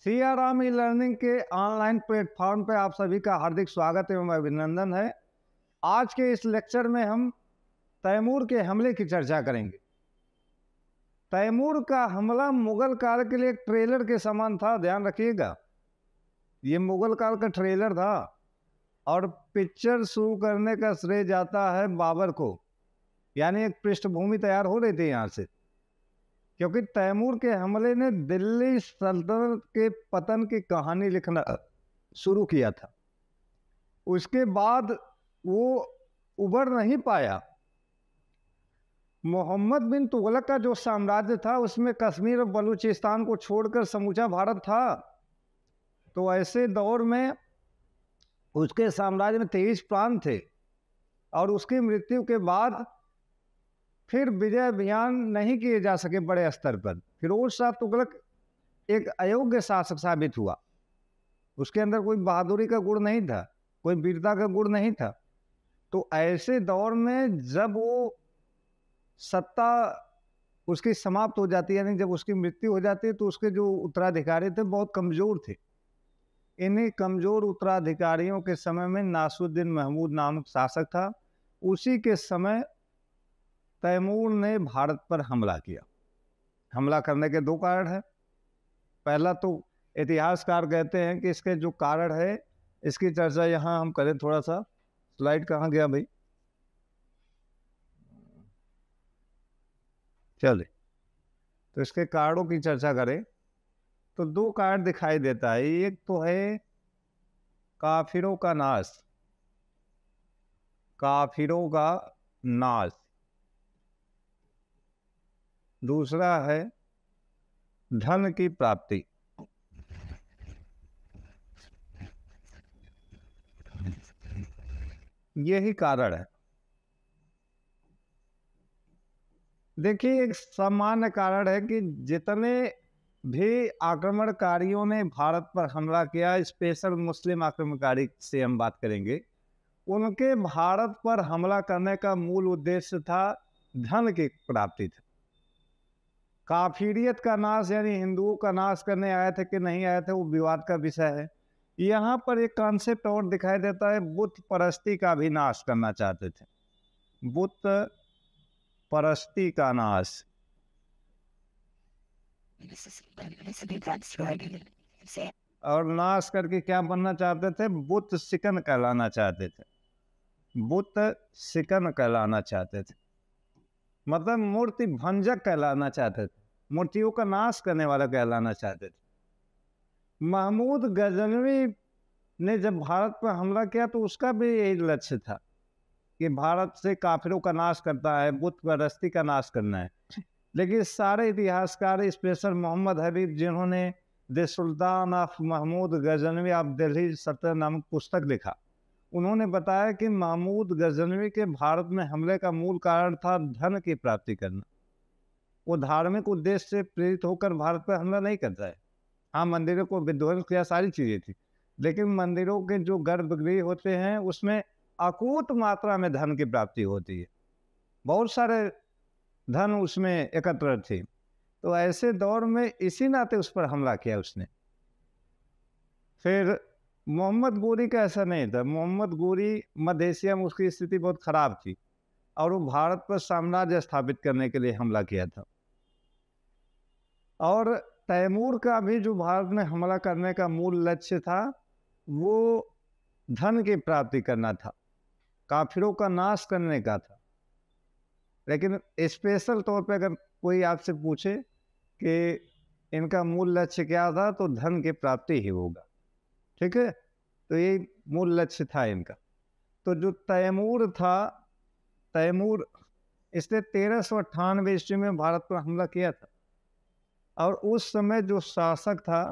Siyaram e learning के online platform पे आप सभी का हार्दिक स्वागत एवं अभिनंदन है। आज के इस लेक्चर में हम तैमूर के हमले की चर्चा करेंगे। तैमूर का हमला मुगल काल के लिए एक ट्रेलर के समान था, ध्यान रखिएगा। ये मुगल काल का ट्रेलर था और पिक्चर शुरू करने का श्रेय जाता है बाबर को, यानी एक पृष्ठभूमि तैयार हो रही थी यहाँ से, क्योंकि तैमूर के हमले ने दिल्ली सल्तनत के पतन की कहानी लिखना शुरू किया था। उसके बाद वो उबर नहीं पाया। मोहम्मद बिन तुगलक का जो साम्राज्य था उसमें कश्मीर और बलूचिस्तान को छोड़कर समूचा भारत था। तो ऐसे दौर में उसके साम्राज्य में 23 प्रांत थे और उसकी मृत्यु के बाद फिर विजय अभियान नहीं किए जा सके बड़े स्तर पर। फिरोज शाह तुगलक एक अयोग्य शासक साबित हुआ। उसके अंदर कोई बहादुरी का गुण नहीं था, कोई वीरता का गुण नहीं था। तो ऐसे दौर में जब वो सत्ता उसकी समाप्त हो जाती है, यानी जब उसकी मृत्यु हो जाती है, तो उसके जो उत्तराधिकारी थे बहुत कमजोर थे। इन्हीं कमजोर उत्तराधिकारियों के समय में नासरुद्दीन महमूद नामक शासक था। उसी के समय तैमूर ने भारत पर हमला किया। हमला करने के दो कारण हैं। पहला तो इतिहासकार कहते हैं कि इसके जो कारण है इसकी चर्चा यहाँ हम करें। थोड़ा सा स्लाइड कहाँ गया भाई, चले तो इसके कारणों की चर्चा करें तो दो कारण दिखाई देता है। एक तो है काफिरों का नाश, काफिरों का नाश। दूसरा है धन की प्राप्ति। यही कारण है। देखिए, एक सामान्य कारण है कि जितने भी आक्रमणकारियों ने भारत पर हमला किया, स्पेशल मुस्लिम आक्रमणकारी से हम बात करेंगे, उनके भारत पर हमला करने का मूल उद्देश्य था धन की प्राप्ति था। काफिरियत का नाश यानी हिंदुओं का नाश करने आए थे कि नहीं आए थे वो विवाद का विषय है। यहाँ पर एक कॉन्सेप्ट और दिखाई देता है, बुत परस्ती का भी नाश करना चाहते थे। बुत परस्ती का नाश। और नाश करके क्या बनना चाहते थे? बुत सिकन कहलाना चाहते थे। बुत सिकन कहलाना चाहते थे, मतलब मूर्ति भंजक कहलाना चाहते थे, मूर्तियों का नाश करने वाला कहलाना चाहते थे। महमूद गजनवी ने जब भारत पर हमला किया तो उसका भी यही लक्ष्य था कि भारत से काफिरों का नाश करता है, बुत परस्ती का नाश करना है। लेकिन सारे इतिहासकार, स्पेशल मोहम्मद हबीब, जिन्होंने the sultan of Mahmud Ghaznavi of Delhi सल्तनत नामक पुस्तक लिखा, उन्होंने बताया कि महमूद गजनवी के भारत में हमले का मूल कारण था धन की प्राप्ति करना। वो धार्मिक उद्देश्य से प्रेरित होकर भारत पर हमला नहीं करता है। हाँ, मंदिरों को विध्वंस किया, सारी चीजें थी, लेकिन मंदिरों के जो गर्भगृह होते हैं उसमें अकूत मात्रा में धन की प्राप्ति होती है, बहुत सारे धन उसमें एकत्र थे। तो ऐसे दौर में इसी नाते उस पर हमला किया उसने। फिर मोहम्मद गोरी का ऐसा नहीं था। मोहम्मद गोरी मध्य एशिया में उसकी स्थिति बहुत खराब थी और वो भारत पर साम्राज्य स्थापित करने के लिए हमला किया था। और तैमूर का भी जो भारत में हमला करने का मूल लक्ष्य था वो धन की प्राप्ति करना था, काफिरों का नाश करने का था। लेकिन स्पेशल तौर पे अगर कोई आपसे पूछे कि इनका मूल लक्ष्य क्या था, तो धन की प्राप्ति ही होगा। ठीक है, तो ये मूल लक्ष्य था इनका। तो जो तैमूर था, तैमूर इसने 1398 ईस्वी में भारत पर हमला किया था और उस समय जो शासक था,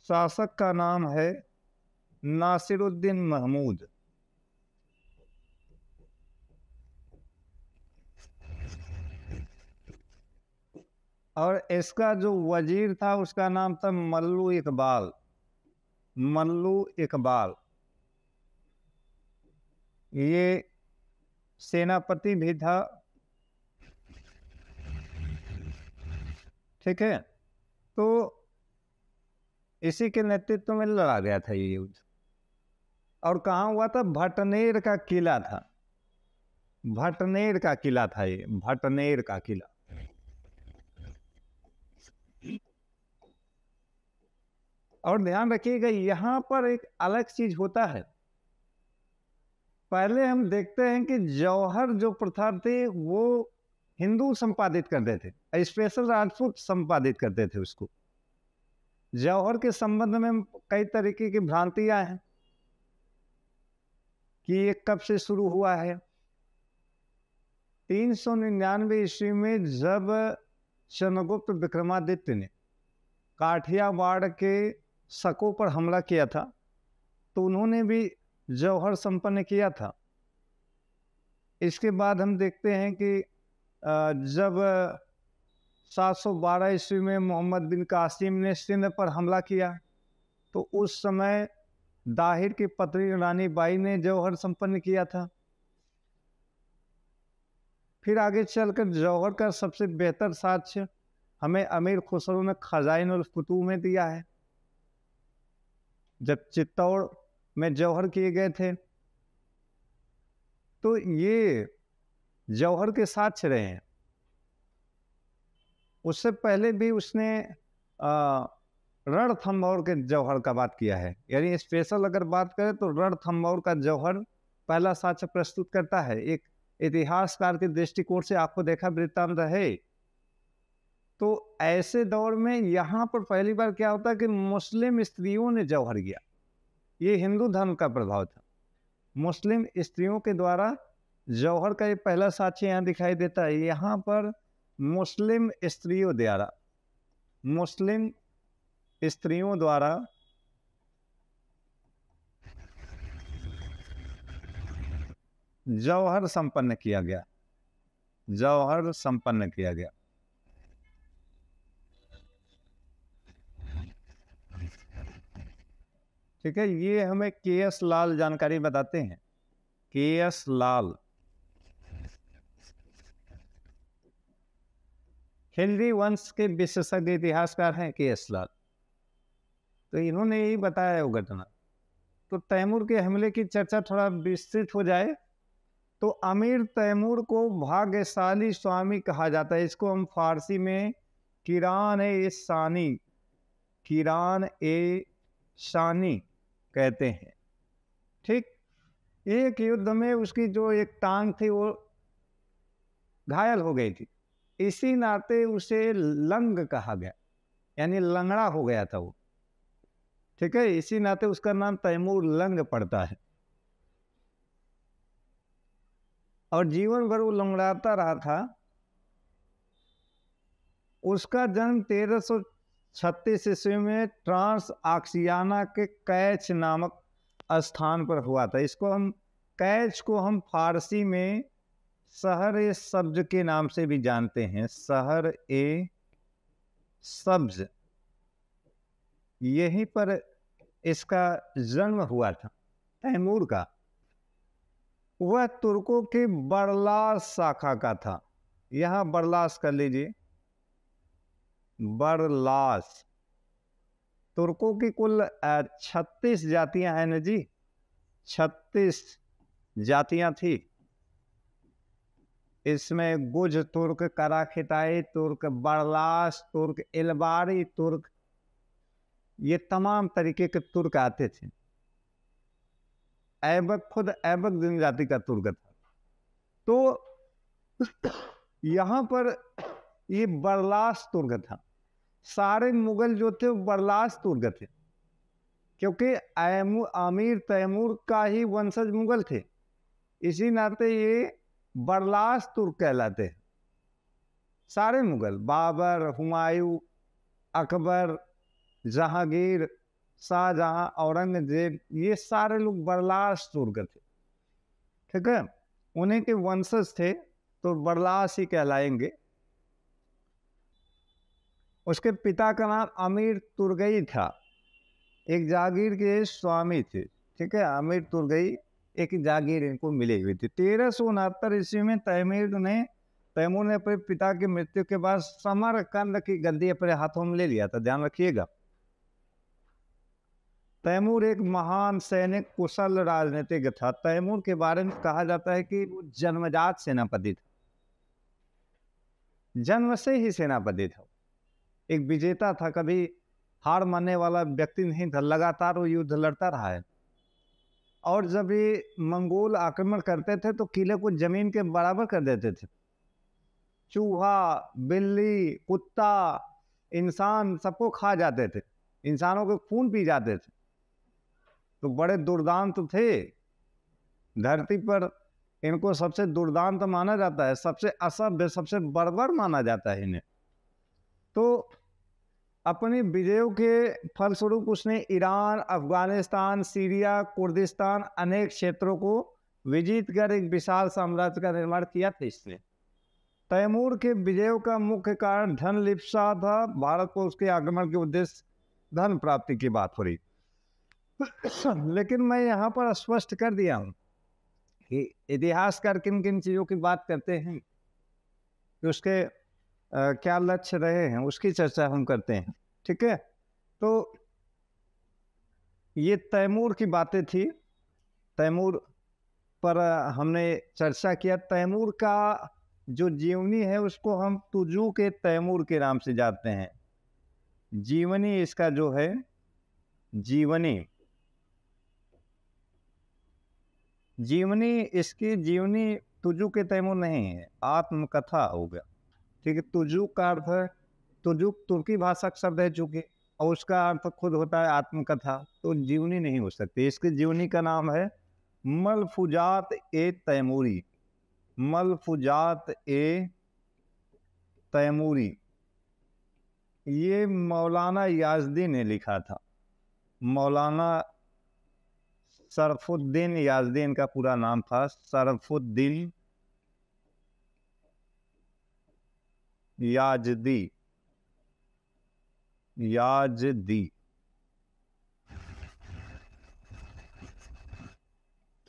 शासक का नाम है नासिरुद्दीन महमूद। और इसका जो वजीर था उसका नाम था मल्लू इकबाल। मल्लू इकबाल ये सेनापति भी था। ठीक है, तो इसी के नेतृत्व में लड़ा गया था ये युद्ध। और कहाँ हुआ था? भटनेर का किला था, भटनेर का किला था ये, भटनेर का किला। और ध्यान रखिएगा यहाँ पर एक अलग चीज होता है। पहले हम देखते हैं कि जौहर जो प्रथा थी वो हिंदू संपादित करते थे, स्पेशल राजपूत संपादित करते थे उसको। जौहर के संबंध में कई तरीके की भ्रांतियां हैं कि ये कब से शुरू हुआ है। 399 ईस्वी में जब चंद्रगुप्त विक्रमादित्य ने काठियावाड़ के शकों पर हमला किया था तो उन्होंने भी जौहर संपन्न किया था। इसके बाद हम देखते हैं कि जब 712 ईस्वी में मोहम्मद बिन कासिम ने सिंध पर हमला किया तो उस समय दाहिर की पत्नी रानी बाई ने जौहर संपन्न किया था। फिर आगे चलकर जौहर का सबसे बेहतर साक्ष्य हमें अमीर खुसरो ने खजाइन और फुतूह में दिया है। जब चित्तौड़ में जौहर किए गए थे तो ये जौहर के साक्ष्य रहे हैं। उससे पहले भी उसने रणथंभौर के जौहर का बात किया है। यानी स्पेशल अगर बात करें तो रणथंभौर का जौहर पहला साक्ष्य प्रस्तुत करता है। एक इतिहासकार के दृष्टिकोण से आपको देखा वृत्तांत है। तो ऐसे दौर में यहाँ पर पहली बार क्या होता है कि मुस्लिम स्त्रियों ने जौहर किया। ये हिंदू धर्म का प्रभाव था। मुस्लिम स्त्रियों के द्वारा जौहर का ये पहला साक्ष्य यहाँ दिखाई देता है। यहाँ पर मुस्लिम स्त्रियों द्वारा जौहर संपन्न किया गया, जौहर संपन्न किया गया। ठीक है, ये हमें के.एस. लाल जानकारी बताते हैं। के.एस. लाल खिलजी वंश के विशेषज्ञ इतिहासकार हैं के.एस. लाल। तो इन्होंने यही बताया है वो घटना। तो तैमूर के हमले की चर्चा थोड़ा विस्तृत हो जाए तो अमीर तैमूर को भाग्यशाली स्वामी कहा जाता है। इसको हम फारसी में किरान-ए-शानी कहते हैं। ठीक, एक युद्ध में उसकी जो एक टांग थी वो घायल हो गई थी, इसी नाते उसे लंग कहा गया, यानी लंगड़ा हो गया था वो। ठीक है, इसी नाते उसका नाम तैमूर लंग पड़ता है। और जीवन भर वो लंगड़ाता रहा था। उसका जन्म 1336 ईस्वी में ट्रांस आक्सियाना के कैच नामक स्थान पर हुआ था। कैच को हम फारसी में शहर-ए-सब्ज के नाम से भी जानते हैं। शहर-ए-सब्ज, यहीं पर इसका जन्म हुआ था तैमूर का। वह तुर्कों की बरलास शाखा का था। यहाँ बरलास कर लीजिए, बरलास। तुर्कों की कुल 36 जातियां हैं ना जी, 36 जातियां थी। इसमें गुज तुर्क, कराखिताई तुर्क, बरलास तुर्क, इलबारी तुर्क, ये तमाम तरीके के तुर्क आते थे। ऐबक खुद ऐबक जनजाति का तुर्क था। तो यहाँ पर ये बरलास तुर्क था। सारे मुगल जो थे वो बरलास तुर्क थे, क्योंकि अमीर तैमूर का ही वंशज मुगल थे। इसी नाते ये बरलास तुर्क कहलाते हैं। सारे मुगल, बाबर, हुमायूं, अकबर, जहांगीर, शाहजहां, औरंगजेब, ये सारे लोग बरलास तुर्क थे। ठीक है, उन्हीं के वंशज थे तो बरलास ही कहलाएंगे। उसके पिता का नाम अमीर तुर्गई था, एक जागीर के स्वामी थे। ठीक है, अमीर तुर्गई एक जागीर इनको मिली हुई थी। 1369 ईस्वी में तैमूर ने अपने पिता की मृत्यु के बाद समरकंद की गद्दी अपने हाथों में ले लिया था। ध्यान रखिएगा, तैमूर एक महान सैनिक, कुशल राजनीतिज्ञ था। तैमूर के बारे में कहा जाता है कि वो जन्मजात सेनापति था, जन्म से ही सेनापति था। एक विजेता था, कभी हार मानने वाला व्यक्ति नहीं था, लगातार वो युद्ध लड़ता रहा है। और जब ये मंगोल आक्रमण करते थे तो किले को जमीन के बराबर कर देते थे। चूहा, बिल्ली, कुत्ता, इंसान सबको खा जाते थे, इंसानों के खून पी जाते थे। तो बड़े दुर्दांत थे धरती पर, इनको सबसे दुर्दांत माना जाता है, सबसे असभ्य, सबसे बर्बर माना जाता है इन्हें। तो अपनी विजयों के फलस्वरूप उसने ईरान, अफगानिस्तान, सीरिया, कुर्दिस्तान अनेक क्षेत्रों को विजित कर एक विशाल साम्राज्य का निर्माण किया था। इसने तैमूर के विजयों का मुख्य कारण धन लिप्सा था। भारत को उसके आक्रमण के उद्देश्य धन प्राप्ति की बात हो रही लेकिन मैं यहाँ पर स्पष्ट कर दिया हूँ कि इतिहासकार किन किन चीज़ों की बात करते हैं, कि उसके क्या लक्ष्य रहे हैं, उसकी चर्चा हम करते हैं। ठीक है, तो ये तैमूर की बातें थी। तैमूर पर हमने चर्चा किया। तैमूर का जो जीवनी है उसको हम तुजू के तैमूर के नाम से जानते हैं। जीवनी इसका जो है, जीवनी इसकी जीवनी तुजू के तैमूर नहीं है, आत्मकथा हो गया। ठीक है, तुजू का अर्थ है, तुजू तुर्की भाषा का शब्द है चूंकि, और उसका अर्थ खुद होता है आत्मकथा, तो जीवनी नहीं हो सकती। इसकी जीवनी का नाम है मलफूजात ए तैमूरी। मलफूजात ए तैमूरी ये मौलाना याजदी ने लिखा था। मौलाना शरफुद्दीन याजदी इनका पूरा नाम था, शरफुद्दीन याजदी।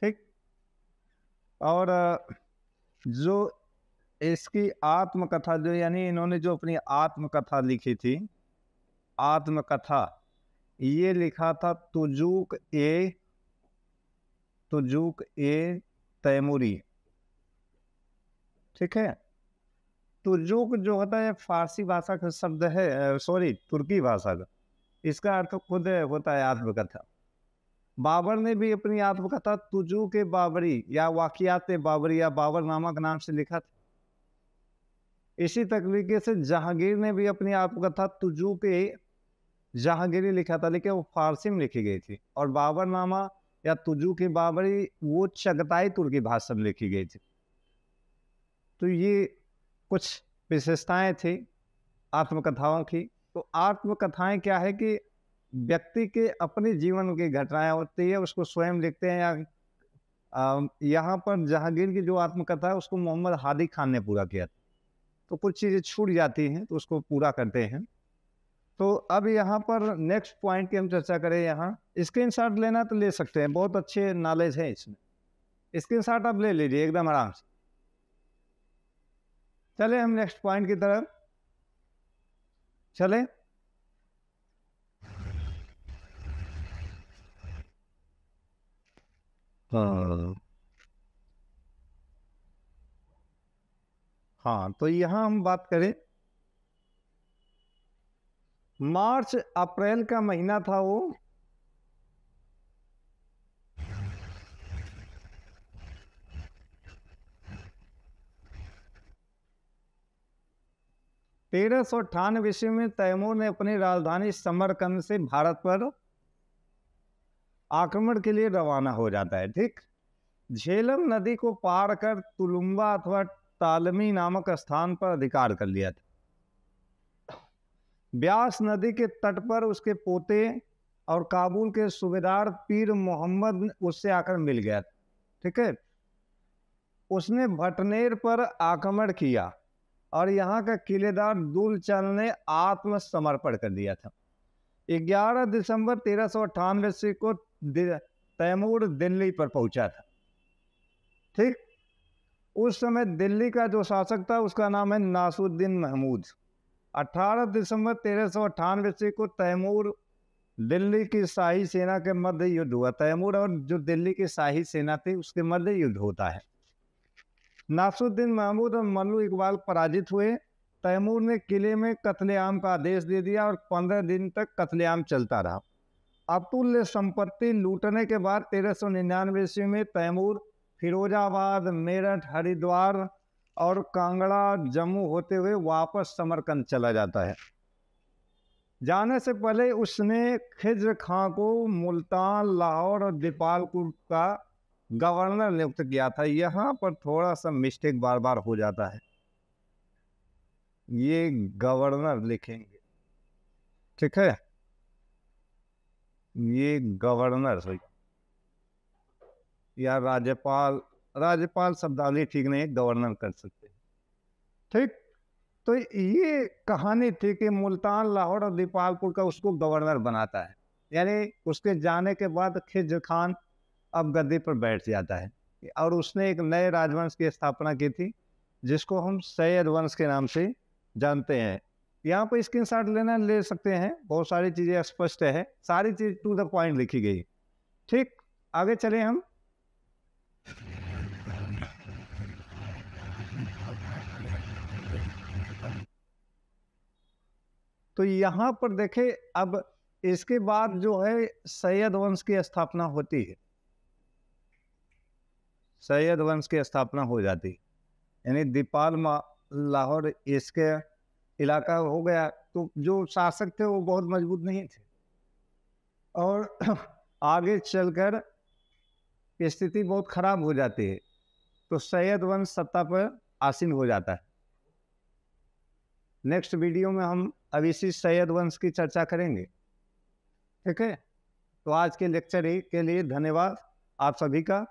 ठीक, और जो इसकी आत्मकथा, जो यानी इन्होंने जो अपनी आत्मकथा लिखी थी, आत्मकथा ये लिखा था तुजूक ए तैमूरी। ठीक है, तुजूक जो होता है फारसी भाषा का शब्द है, सॉरी तुर्की भाषा का, इसका अर्थ खुद होता है आत्मकथा। बाबर ने भी अपनी आत्मकथा तुजूक ए बाबरी या वाकियात बाबरी या बाबरनामा के नाम से लिखा था। इसी तरीके से जहांगीर ने भी अपनी आत्मकथा तुजूक ए जहांगीरी लिखा था, लेकिन वो फारसी में लिखी गई थी। और बाबरनामा या तुजूक ए बाबरी वो चगताई तुर्की भाषा में लिखी गई थी। तो ये कुछ विशेषताएं थी आत्मकथाओं की। तो आत्मकथाएं क्या है कि व्यक्ति के अपने जीवन की घटनाएं होती है, उसको स्वयं लिखते हैं। या यहाँ पर जहांगीर की जो आत्मकथा है उसको मोहम्मद हादी खान ने पूरा किया था, तो कुछ चीज़ें छूट जाती हैं तो उसको पूरा करते हैं। तो अब यहाँ पर नेक्स्ट पॉइंट की हम चर्चा करें। यहाँ स्क्रीनशॉट लेना तो ले सकते हैं, बहुत अच्छे नॉलेज है इसमें, स्क्रीनशॉट आप ले लीजिए एकदम आराम से। चले हम नेक्स्ट पॉइंट की तरफ चले। हाँ, तो यहाँ हम बात करें, मार्च अप्रैल का महीना था वो, तेरह सौ 98 ईस्वी में तैमूर ने अपनी राजधानी समरकंद से भारत पर आक्रमण के लिए रवाना हो जाता है। ठीक, झेलम नदी को पार कर तुलुम्बा अथवा तालमी नामक स्थान पर अधिकार कर लिया था। ब्यास नदी के तट पर उसके पोते और काबुल के सूबेदार पीर मोहम्मद उससे आकर मिल गया था। ठीक है, उसने भटनेर पर आक्रमण किया और यहाँ का किलेदार दुलचल ने आत्मसमर्पण कर दिया था। 11 दिसंबर 1398 ईस्वी को तैमूर दिल्ली पर पहुंचा था। ठीक, उस समय दिल्ली का जो शासक था उसका नाम है नासुद्दीन महमूद। 18 दिसंबर 1398 ईस्वी को तैमूर दिल्ली की शाही सेना के मध्य युद्ध हुआ। तैमूर और जो दिल्ली की शाही सेना थी उसके मध्य युद्ध होता है। नासरुद्दीन महमूद और मल्लू इकबाल पराजित हुए। तैमूर ने किले में कत्लेआम का आदेश दे दिया और 15 दिन तक कत्लेआम चलता रहा। अतुल्य संपत्ति लूटने के बाद 1399 ईस्वी में तैमूर फिरोजाबाद, मेरठ, हरिद्वार और कांगड़ा, जम्मू होते हुए वापस समरकंद चला जाता है। जाने से पहले उसने खिज्र खां को मुल्तान, लाहौर और दीपालपुर का गवर्नर नियुक्त किया था। यहाँ पर थोड़ा सा मिस्टेक बार बार हो जाता है, ये गवर्नर लिखेंगे, ठीक है, ये गवर्नर हो या राज्यपाल। राज्यपाल शब्दावली ठीक नहीं है, गवर्नर कर सकते हैं, ठीक। तो ये कहानी थी कि मुल्तान, लाहौर और दीपालपुर का उसको गवर्नर बनाता है, यानी उसके जाने के बाद खिज्र खान अब गद्दी पर बैठ जाता है और उसने एक नए राजवंश की स्थापना की थी जिसको हम सैयद वंश के नाम से जानते हैं। यहाँ पर स्क्रीनशॉट लेना ले सकते हैं, बहुत सारी चीज़ें स्पष्ट है, सारी चीज़ टू द पॉइंट लिखी गई, ठीक। आगे चले हम। तो यहाँ पर देखें, अब इसके बाद जो है सैयद वंश की स्थापना होती है, सैयद वंश की स्थापना हो जाती है, यानी दीपाल, लाहौर इसके इलाका हो गया। तो जो शासक थे वो बहुत मजबूत नहीं थे और आगे चलकर स्थिति बहुत खराब हो जाती है, तो सैयद वंश सत्ता पर आसीन हो जाता है। नेक्स्ट वीडियो में हम अब इसी सैयद वंश की चर्चा करेंगे, ठीक है। तो आज के लेक्चर के लिए धन्यवाद आप सभी का।